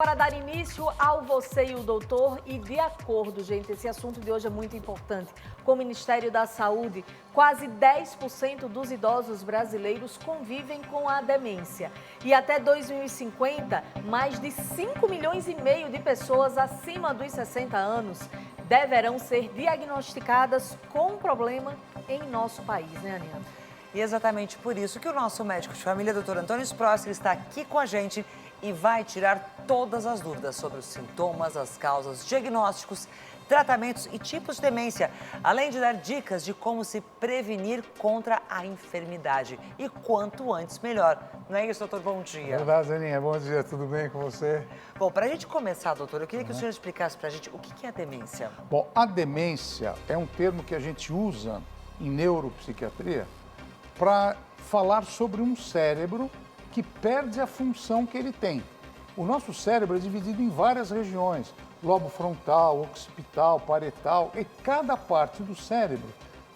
Para dar início ao Você e o Doutor, e de acordo, gente, esse assunto de hoje é muito importante. Com o Ministério da Saúde, quase 10% dos idosos brasileiros convivem com a demência. E até 2050, mais de 5 milhões e meio de pessoas acima dos 60 anos deverão ser diagnosticadas com problema em nosso país, né, Aninha? E exatamente por isso que o nosso médico de família, Dr. Antônio Sprosser, está aqui com a gente e vai tirar todas as dúvidas sobre os sintomas, as causas, diagnósticos, tratamentos e tipos de demência, além de dar dicas de como se prevenir contra a enfermidade. E quanto antes, melhor. Não é isso, doutor? Bom dia. É verdade, Aninha. Bom dia, tudo bem com você? Bom, para a gente começar, doutor, eu queria que o senhor explicasse para a gente o que é a demência. Bom, a demência é um termo que a gente usa em neuropsiquiatria para falar sobre um cérebro que perde a função que ele tem. O nosso cérebro é dividido em várias regiões, lobo frontal, occipital, parietal, e cada parte do cérebro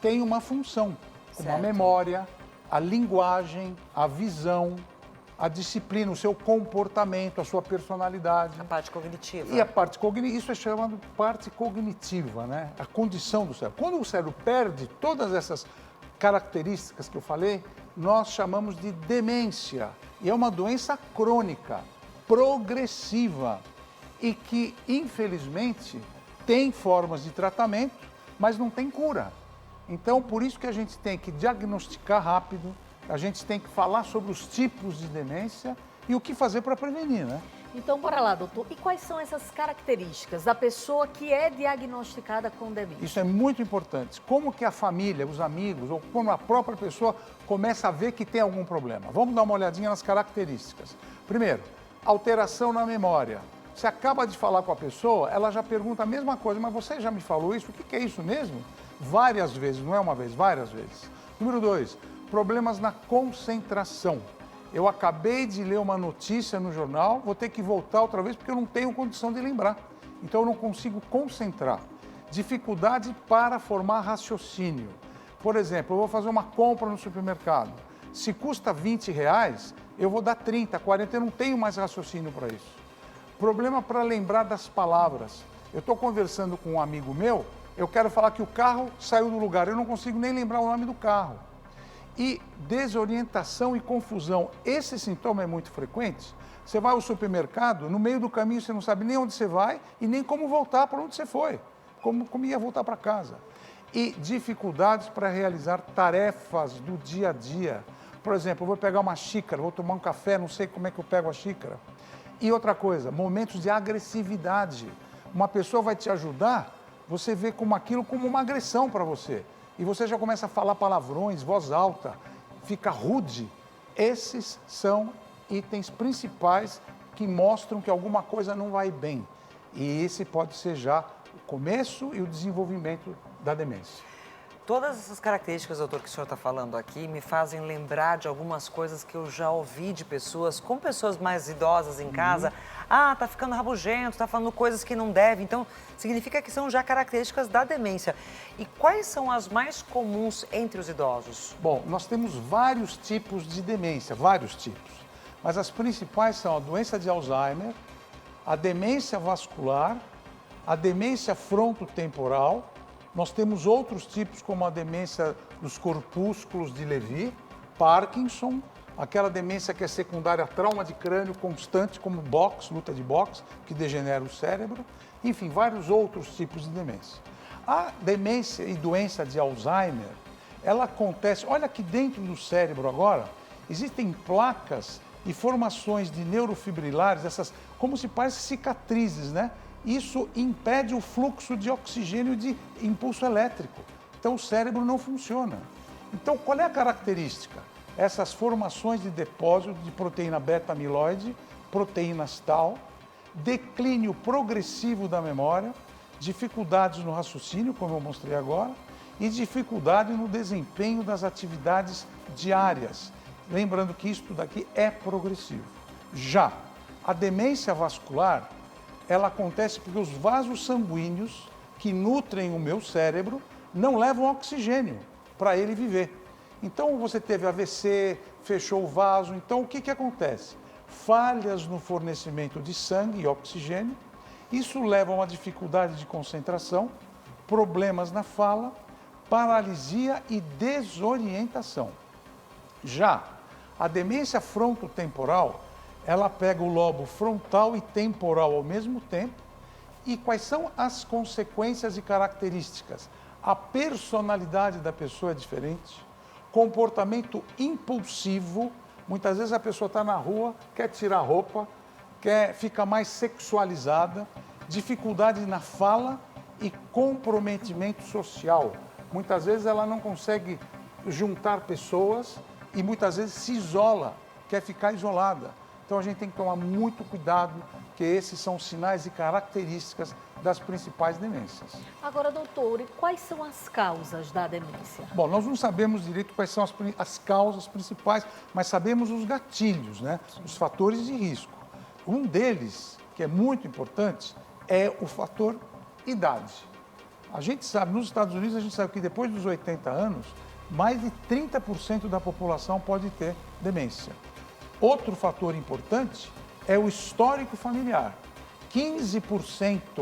tem uma função, como a memória, a linguagem, a visão, a disciplina, o seu comportamento, a sua personalidade. A parte cognitiva. E a parte cognitiva, isso é chamado parte cognitiva, né? A condição do cérebro. Quando o cérebro perde todas essas características que eu falei, nós chamamos de demência. E é uma doença crônica, progressiva e que, infelizmente, tem formas de tratamento, mas não tem cura. Então, por isso que a gente tem que diagnosticar rápido, a gente tem que falar sobre os tipos de demência e o que fazer para prevenir, né? Então, bora lá, doutor. E quais são essas características da pessoa que é diagnosticada com demência? Isso é muito importante. Como que a família, os amigos ou como a própria pessoa começa a ver que tem algum problema? Vamos dar uma olhadinha nas características. Primeiro, alteração na memória. Você acaba de falar com a pessoa, ela já pergunta a mesma coisa, mas você já me falou isso? O que é isso mesmo? Várias vezes, não é uma vez, várias vezes. Número 2, problemas na concentração. Eu acabei de ler uma notícia no jornal, vou ter que voltar outra vez porque eu não tenho condição de lembrar. Então eu não consigo concentrar. Dificuldade para formar raciocínio. Por exemplo, eu vou fazer uma compra no supermercado. Se custa R$20, eu vou dar 30, 40, eu não tenho mais raciocínio para isso. Problema para lembrar das palavras. Eu estou conversando com um amigo meu, eu quero falar que o carro saiu do lugar, eu não consigo nem lembrar o nome do carro. E desorientação e confusão. Esse sintoma é muito frequente. Você vai ao supermercado, no meio do caminho você não sabe nem onde você vai e nem como voltar para onde você foi, como ia voltar para casa. E dificuldades para realizar tarefas do dia a dia. Por exemplo, eu vou pegar uma xícara, vou tomar um café, não sei como é que eu pego a xícara. E outra coisa, momentos de agressividade. Uma pessoa vai te ajudar, você vê como aquilo como uma agressão para você. E você já começa a falar palavrões, voz alta, fica rude. Esses são itens principais que mostram que alguma coisa não vai bem. E esse pode ser já o começo e o desenvolvimento da demência. Todas essas características, doutor, que o senhor está falando aqui, me fazem lembrar de algumas coisas que eu já ouvi de pessoas, com pessoas mais idosas em casa. Ah, tá ficando rabugento, tá falando coisas que não deve. Então, significa que são já características da demência. E quais são as mais comuns entre os idosos? Bom, nós temos vários tipos de demência, vários tipos. Mas as principais são a doença de Alzheimer, a demência vascular, a demência frontotemporal. Nós temos outros tipos como a demência dos corpúsculos de Lewy, Parkinson, aquela demência que é secundária a trauma de crânio constante, como boxe, luta de boxe, que degenera o cérebro. Enfim, vários outros tipos de demência. A demência e doença de Alzheimer, ela acontece, olha aqui dentro do cérebro agora, existem placas e formações de neurofibrilares, essas como se parecem cicatrizes, né? Isso impede o fluxo de oxigênio de impulso elétrico. Então o cérebro não funciona. Então qual é a característica? Essas formações de depósito de proteína beta-amiloide, proteínas tal, declínio progressivo da memória, dificuldades no raciocínio, como eu mostrei agora, e dificuldade no desempenho das atividades diárias. Lembrando que isso daqui é progressivo. Já a demência vascular, ela acontece porque os vasos sanguíneos que nutrem o meu cérebro não levam oxigênio para ele viver. Então você teve AVC, fechou o vaso, então o que acontece? falhas no fornecimento de sangue e oxigênio. Isso leva a uma dificuldade de concentração, problemas na fala, paralisia e desorientação. Já a demência frontotemporal, ela pega o lobo frontal e temporal ao mesmo tempo. E quais são as consequências e características? A personalidade da pessoa é diferente, comportamento impulsivo, muitas vezes a pessoa está na rua, quer tirar a roupa, fica mais sexualizada, dificuldade na fala e comprometimento social. Muitas vezes ela não consegue juntar pessoas e muitas vezes se isola, quer ficar isolada. Então a gente tem que tomar muito cuidado, que esses são sinais e características das principais demências. Agora, doutor, e quais são as causas da demência? Bom, nós não sabemos direito quais são as causas principais, mas sabemos os gatilhos, né? Os fatores de risco. Um deles, que é muito importante, é o fator idade. A gente sabe, nos Estados Unidos, a gente sabe que depois dos 80 anos, mais de 30% da população pode ter demência. Outro fator importante é o histórico familiar. 15%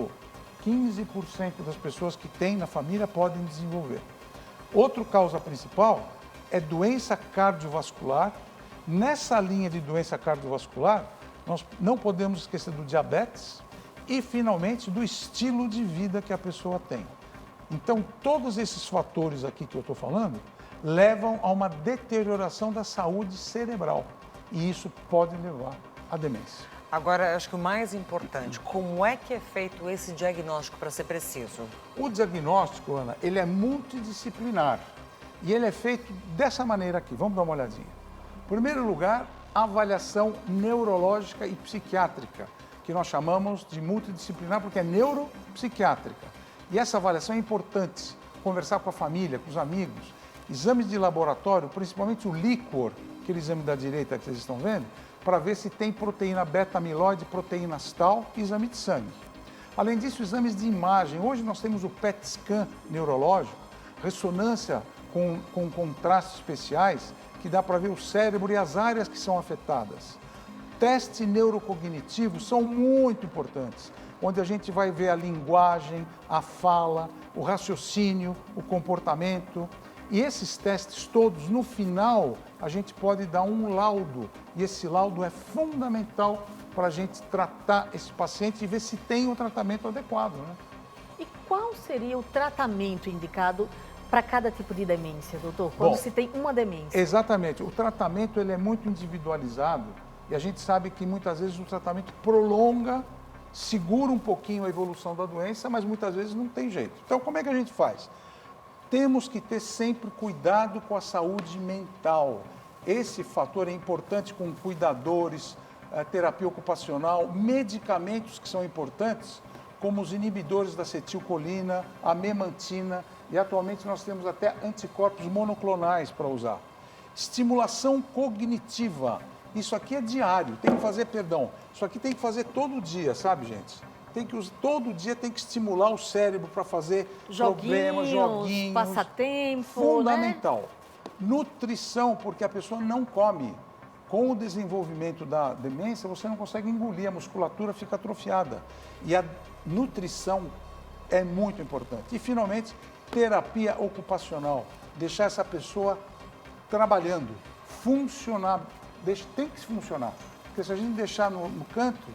das pessoas que têm na família podem desenvolver. Outra causa principal é doença cardiovascular. Nessa linha de doença cardiovascular, nós não podemos esquecer do diabetes e, finalmente, do estilo de vida que a pessoa tem. Então, todos esses fatores aqui que eu estou falando levam a uma deterioração da saúde cerebral e isso pode levar à demência. Agora, acho que o mais importante, como é que é feito esse diagnóstico para ser preciso? O diagnóstico, Ana, ele é multidisciplinar e ele é feito dessa maneira aqui. Vamos dar uma olhadinha. Em primeiro lugar, avaliação neurológica e psiquiátrica, que nós chamamos de multidisciplinar porque é neuropsiquiátrica. E essa avaliação é importante, conversar com a família, com os amigos. Exames de laboratório, principalmente o líquor, aquele exame da direita que vocês estão vendo, para ver se tem proteína beta-amiloide, proteínas tal e exame de sangue. Além disso, exames de imagem. Hoje nós temos o PET scan neurológico, ressonância com contrastes especiais, que dá para ver o cérebro e as áreas que são afetadas. Testes neurocognitivos são muito importantes, onde a gente vai ver a linguagem, a fala, o raciocínio, o comportamento. E esses testes todos, no final, a gente pode dar um laudo. E esse laudo é fundamental para a gente tratar esse paciente e ver se tem um tratamento adequado, né? E qual seria o tratamento indicado para cada tipo de demência, doutor? Quando se tem uma demência? Exatamente. O tratamento ele é muito individualizado e a gente sabe que muitas vezes o tratamento prolonga, segura um pouquinho a evolução da doença, mas muitas vezes não tem jeito. Então, como é que a gente faz? Temos que ter sempre cuidado com a saúde mental. Esse fator é importante com cuidadores, terapia ocupacional, medicamentos que são importantes, como os inibidores da acetilcolina, a memantina, e atualmente nós temos até anticorpos monoclonais para usar. Estimulação cognitiva. Isso aqui é diário, tem que fazer, isso aqui tem que fazer todo dia, sabe, gente? Todo dia tem que estimular o cérebro para fazer joguinhos, passatempo, fundamental. Né? Nutrição, porque a pessoa não come. Com o desenvolvimento da demência, você não consegue engolir, a musculatura fica atrofiada. E a nutrição é muito importante. E, finalmente, terapia ocupacional. Deixar essa pessoa trabalhando, funcionar. Tem que funcionar. Porque se a gente deixar no canto,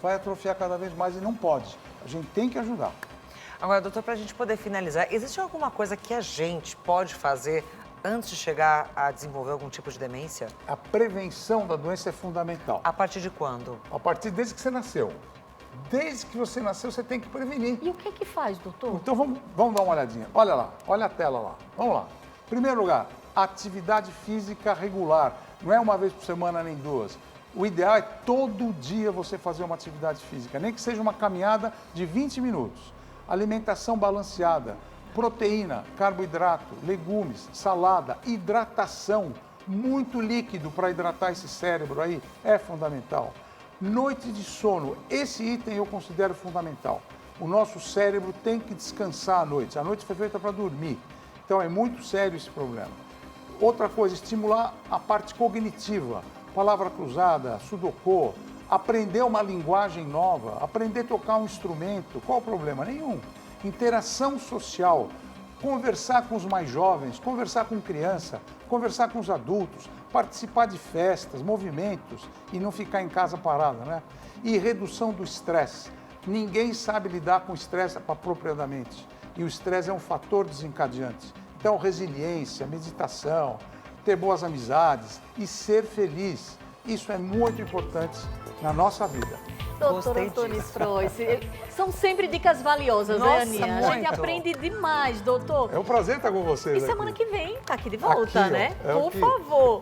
vai atrofiar cada vez mais e não pode. A gente tem que ajudar. Agora, doutor, para a gente poder finalizar, existe alguma coisa que a gente pode fazer antes de chegar a desenvolver algum tipo de demência? A prevenção da doença é fundamental. A partir de quando? A partir desde que você nasceu. Desde que você nasceu, você tem que prevenir. E o que é que faz, doutor? Então, vamos dar uma olhadinha. Olha lá, olha a tela lá. Vamos lá. Primeiro lugar, atividade física regular. Não é uma vez por semana nem duas. O ideal é todo dia você fazer uma atividade física, nem que seja uma caminhada de 20 minutos. Alimentação balanceada, proteína, carboidrato, legumes, salada, hidratação, muito líquido para hidratar esse cérebro aí é fundamental. Noite de sono, esse item eu considero fundamental. O nosso cérebro tem que descansar à noite. A noite foi feita para dormir. Então é muito sério esse problema. Outra coisa, estimular a parte cognitiva, palavra cruzada, sudoku, aprender uma linguagem nova, aprender a tocar um instrumento. Qual o problema? Nenhum. Interação social, conversar com os mais jovens, conversar com criança, conversar com os adultos, participar de festas, movimentos e não ficar em casa parado, né? E redução do estresse. Ninguém sabe lidar com estresse apropriadamente. E o estresse é um fator desencadeante. Então, resiliência, meditação, ter boas amizades e ser feliz. Isso é muito importante na nossa vida. Doutor Gostei Antônio disso. Stroess, são sempre dicas valiosas, Nossa, né, Aninha? A gente muito. aprende demais, doutor. É um prazer estar com vocês E semana aqui. que vem tá aqui de volta, Aqui, ó, né? é Por aqui. favor.